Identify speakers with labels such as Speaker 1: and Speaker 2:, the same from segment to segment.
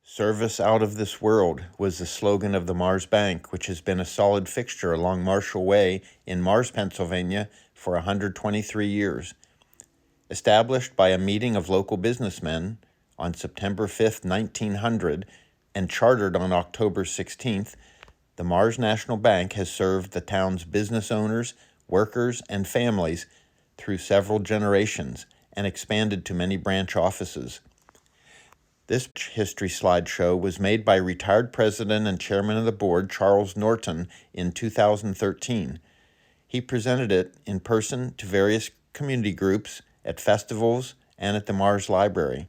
Speaker 1: Service out of this world was the slogan of the Mars Bank, which has been a solid fixture along Marshall Way in Mars, Pennsylvania for 123 years. Established by a meeting of local businessmen on September 5, 1900, and chartered on October 16th, the Mars National Bank has served the town's business owners, workers, and families through several generations and expanded to many branch offices. This history slideshow was made by retired president and chairman of the board Charles Norton in 2013. He presented it in person to various community groups, at festivals, and at the Mars Library.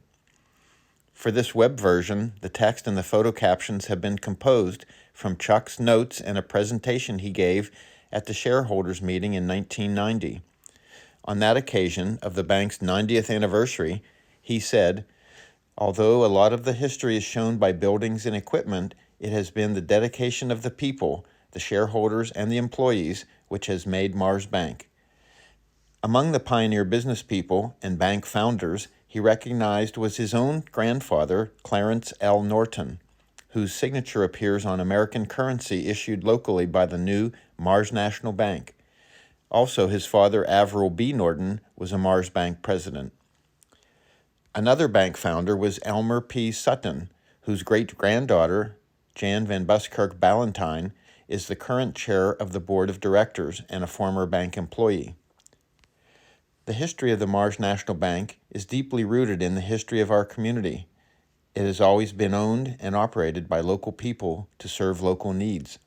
Speaker 1: For this web version, the text and the photo captions have been composed from Chuck's notes and a presentation he gave at the shareholders meeting in 1990. On that occasion of the bank's 90th anniversary, he said, "Although a lot of the history is shown by buildings and equipment, it has been the dedication of the people, the shareholders, and the employees which has made Mars Bank." Among the pioneer business people and bank founders he recognized was his own grandfather, Clarence L. Norton, whose signature appears on American currency issued locally by the new Mars National Bank. Also, his father, Averell B. Norton, was a Mars Bank president. Another bank founder was Elmer P. Sutton, whose great-granddaughter, Jan Van Buskirk Ballantyne, is the current chair of the board of directors and a former bank employee. The history of the Mars National Bank is deeply rooted in the history of our community. It has always been owned and operated by local people to serve local needs.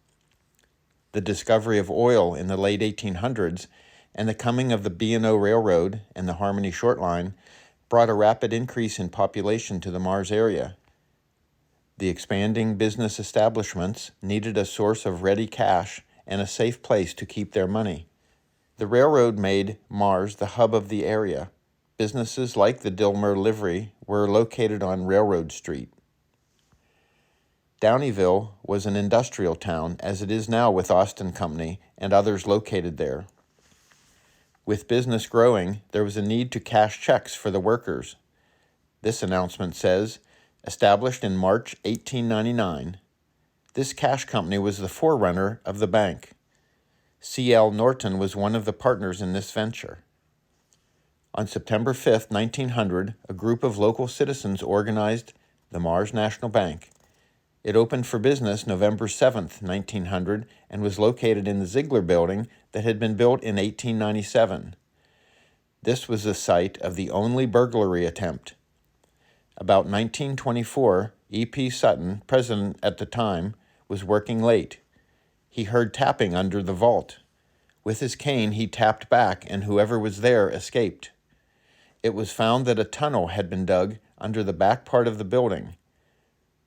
Speaker 1: The discovery of oil in the late 1800s and the coming of the B&O Railroad and the Harmony Short Line brought a rapid increase in population to the Mars area. The expanding business establishments needed a source of ready cash and a safe place to keep their money. The railroad made Mars the hub of the area. Businesses like the Dilmer Livery were located on Railroad Street. Downeyville was an industrial town, as it is now with Austin Company and others located there. With business growing, there was a need to cash checks for the workers. This announcement says, established in March 1899. This cash company was the forerunner of the bank. C.L. Norton was one of the partners in this venture. On September 5, 1900, a group of local citizens organized the Mars National Bank. It opened for business November 7, 1900, and was located in the Ziegler Building that had been built in 1897. This was the site of the only burglary attempt. About 1924, E.P. Sutton, president at the time, was working late. He heard tapping under the vault. With his cane, he tapped back, and whoever was there escaped. It was found that a tunnel had been dug under the back part of the building.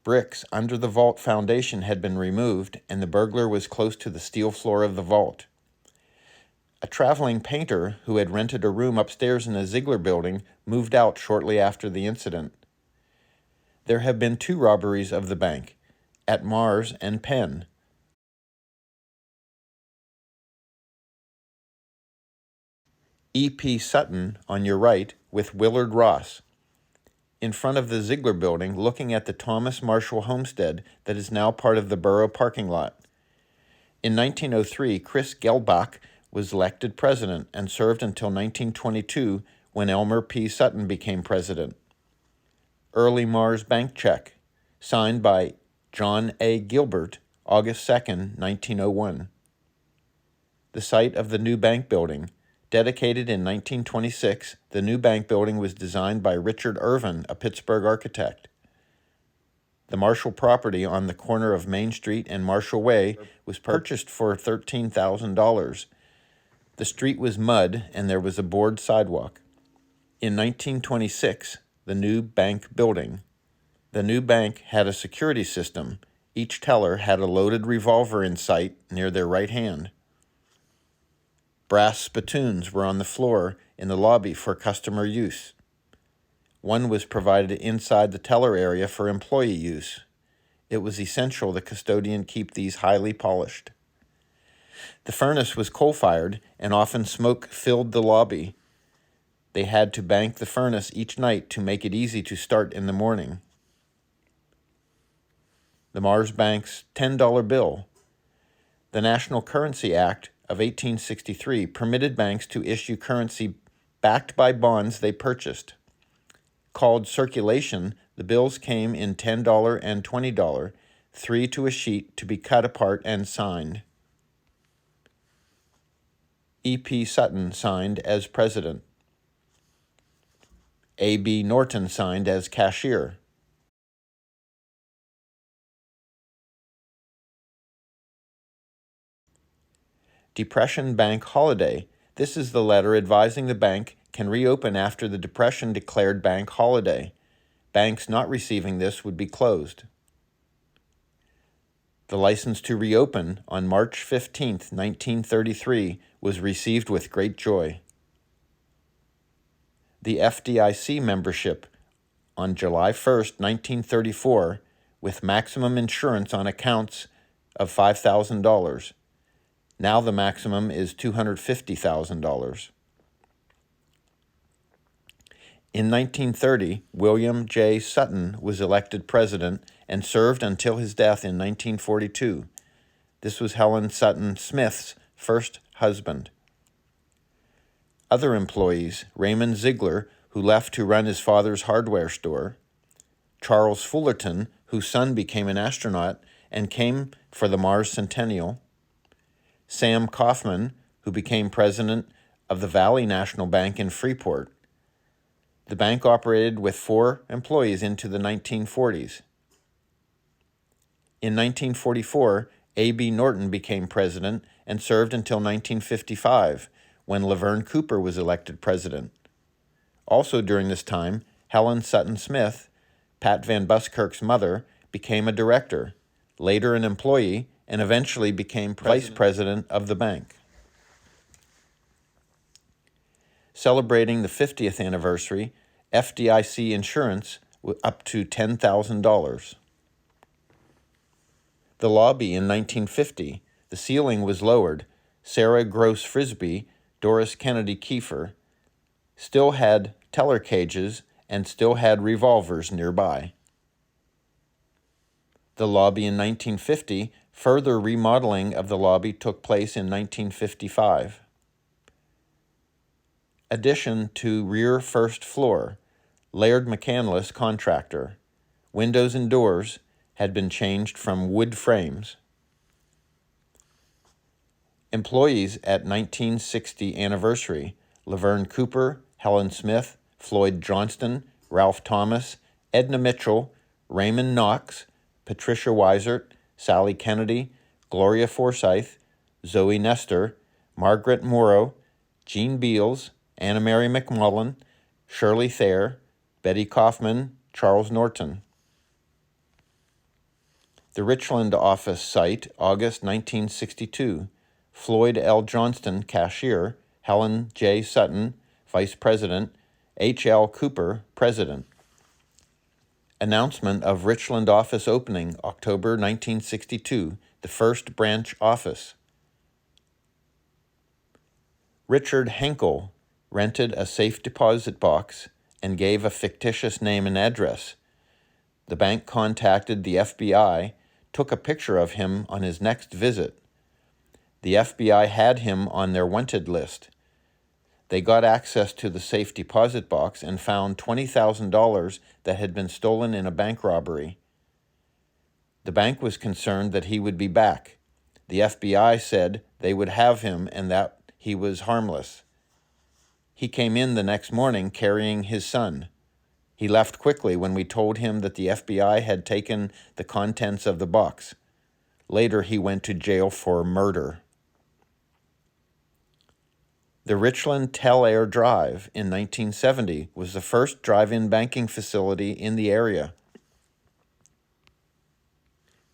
Speaker 1: Bricks under the vault foundation had been removed, and the burglar was close to the steel floor of the vault. A traveling painter who had rented a room upstairs in the Ziegler Building moved out shortly after the incident. There have been 2 robberies of the bank, at Mars and Penn. E.P. Sutton on your right with Willard Ross. In front of the Ziegler Building, looking at the Thomas Marshall homestead that is now part of the borough parking lot. In 1903, Chris Gelbach was elected president and served until 1922 when Elmer P. Sutton became president. Early Mars Bank check, signed by John A. Gilbert, August 2, 1901. The site of the new bank building. Dedicated in 1926, the new bank building was designed by Richard Irvin, a Pittsburgh architect. The Marshall property on the corner of Main Street and Marshall Way was purchased for $13,000. The street was mud and there was a board sidewalk. In 1926, the new bank building. The new bank had a security system. Each teller had a loaded revolver in sight near their right hand. Brass spittoons were on the floor in the lobby for customer use. One was provided inside the teller area for employee use. It was essential the custodian keep these highly polished. The furnace was coal-fired, and often smoke filled the lobby. They had to bank the furnace each night to make it easy to start in the morning. the Mars Bank's $10 bill. The National Currency Act of 1863 permitted banks to issue currency backed by bonds they purchased. Called circulation, the bills came in $10 and $20, 3 to a sheet to be cut apart and signed. E.P. Sutton signed as president. A.B. Norton signed as cashier. Depression Bank Holiday. This is the letter advising the bank can reopen after the Depression declared bank holiday. Banks not receiving this would be closed. The license to reopen on March 15, 1933, was received with great joy. The FDIC membership on July 1, 1934, with maximum insurance on accounts of $5,000. Now the maximum is $250,000. In 1930, William J. Sutton was elected president and served until his death in 1942. This was Helen Sutton Smith's first husband. Other employees: Raymond Ziegler, who left to run his father's hardware store; Charles Fullerton, whose son became an astronaut and came for the Mars Centennial; Sam Kaufman, who became president of the Valley National Bank in Freeport. The bank operated with 4 employees into the 1940s. In 1944, A.B. Norton became president and served until 1955, when Laverne Cooper was elected president. Also during this time, Helen Sutton Smith, Pat Van Buskirk's mother, became a director, later an employee, and eventually became vice president of the bank. Celebrating the 50th anniversary, FDIC insurance up to $10,000. The lobby in 1950, the ceiling was lowered. Sarah Gross Frisbee, Doris Kennedy Kiefer, still had teller cages and still had revolvers nearby. The lobby in 1950, further remodeling of the lobby took place in 1955. Addition to rear first floor, Laird McCandless contractor. Windows and doors had been changed from wood frames. Employees at 1960 anniversary: Laverne Cooper, Helen Smith, Floyd Johnston, Ralph Thomas, Edna Mitchell, Raymond Knox, Patricia Weisert, Sally Kennedy, Gloria Forsyth, Zoe Nestor, Margaret Morrow, Jean Beals, Anna Mary McMullen, Shirley Thayer, Betty Kaufman, Charles Norton. The Richland office site, August 1962. Floyd L. Johnston, cashier; Helen J. Sutton, vice president; H. L. Cooper, president. Announcement of Richland office opening, October 1962, the first branch office. Richard Henkel rented a safe deposit box and gave a fictitious name and address. The bank contacted the FBI, took a picture of him on his next visit. The FBI had him on their wanted list. They got access to the safe deposit box and found $20,000 that had been stolen in a bank robbery. The bank was concerned that he would be back. The FBI said they would have him and that he was harmless. He came in the next morning carrying his son. He left quickly when we told him that the FBI had taken the contents of the box. Later, he went to jail for murder. The Richland Tel Air Drive in 1970 was the first drive-in banking facility in the area.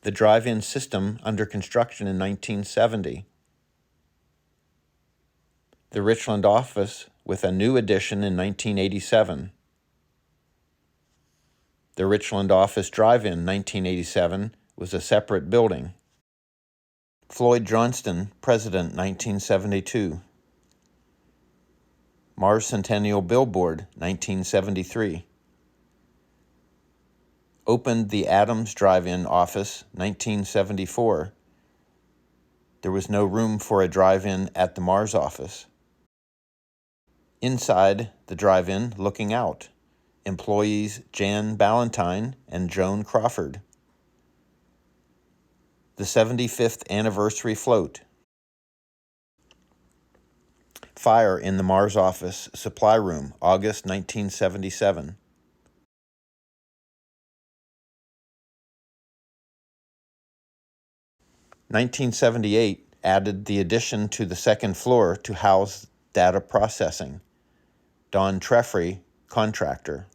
Speaker 1: The drive-in system under construction in 1970. The Richland office with a new addition in 1987. The Richland office drive-in 1987 was a separate building. Floyd Johnston, president 1972. Mars Centennial Billboard 1973. Opened the Adams Drive-In office, 1974. There was no room for a drive-in at the Mars office. Inside the drive-in, looking out, employees Jan Ballantyne and Joan Crawford. The 75th anniversary float. Fire in the Mars office supply room, August 1977. (1978) added the addition to the second floor to house data processing. Don Treffry, contractor.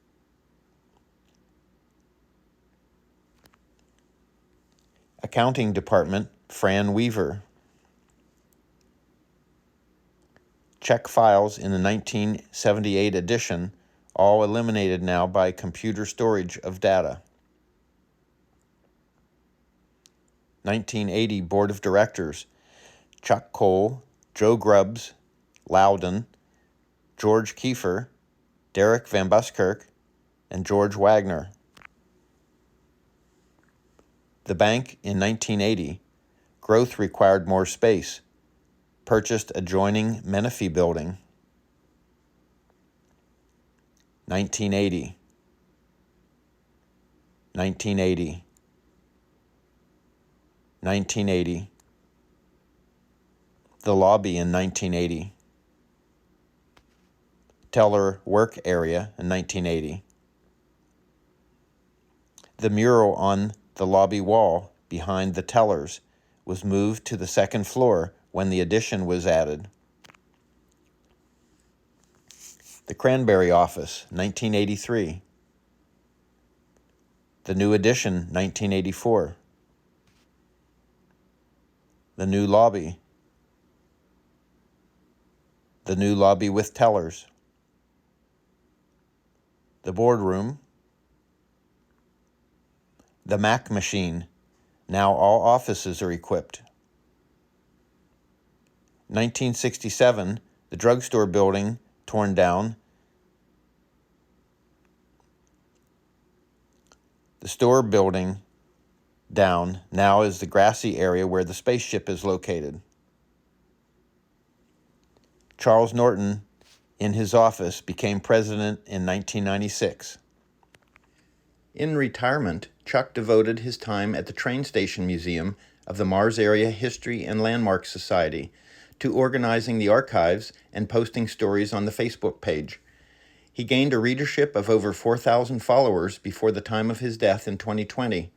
Speaker 1: Accounting Department, Fran Weaver. Check files in the 1978 edition, all eliminated now by computer storage of data. 1980 Board of Directors, Chuck Cole, Joe Grubbs, Loudon, George Kiefer, Derek Van Buskirk, and George Wagner. The bank in 1980, growth required more space, purchased adjoining Menifee building. 1980. 1980. 1980. The lobby in 1980. Teller work area in 1980. The mural on the lobby wall behind the tellers was moved to the second floor when the addition was added. The Cranberry office, 1983. The new addition, 1984. The new lobby. The new lobby with tellers. The boardroom. The Mac machine. Now all offices are equipped. 1967, the drugstore building torn down. The store building down now is the grassy area where the spaceship is located. Charles Norton, in his office, became president in 1996. In retirement, Chuck devoted his time at the Train Station Museum of the Mars Area History and Landmark Society to organizing the archives and posting stories on the Facebook page. He gained a readership of over 4,000 followers before the time of his death in 2020.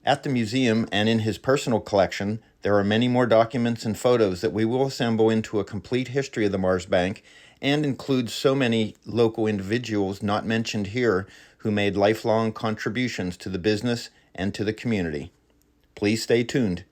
Speaker 1: At the museum and in his personal collection, there are many more documents and photos that we will assemble into a complete history of the Mars Bank and include so many local individuals not mentioned here who made lifelong contributions to the business and to the community. Please stay tuned.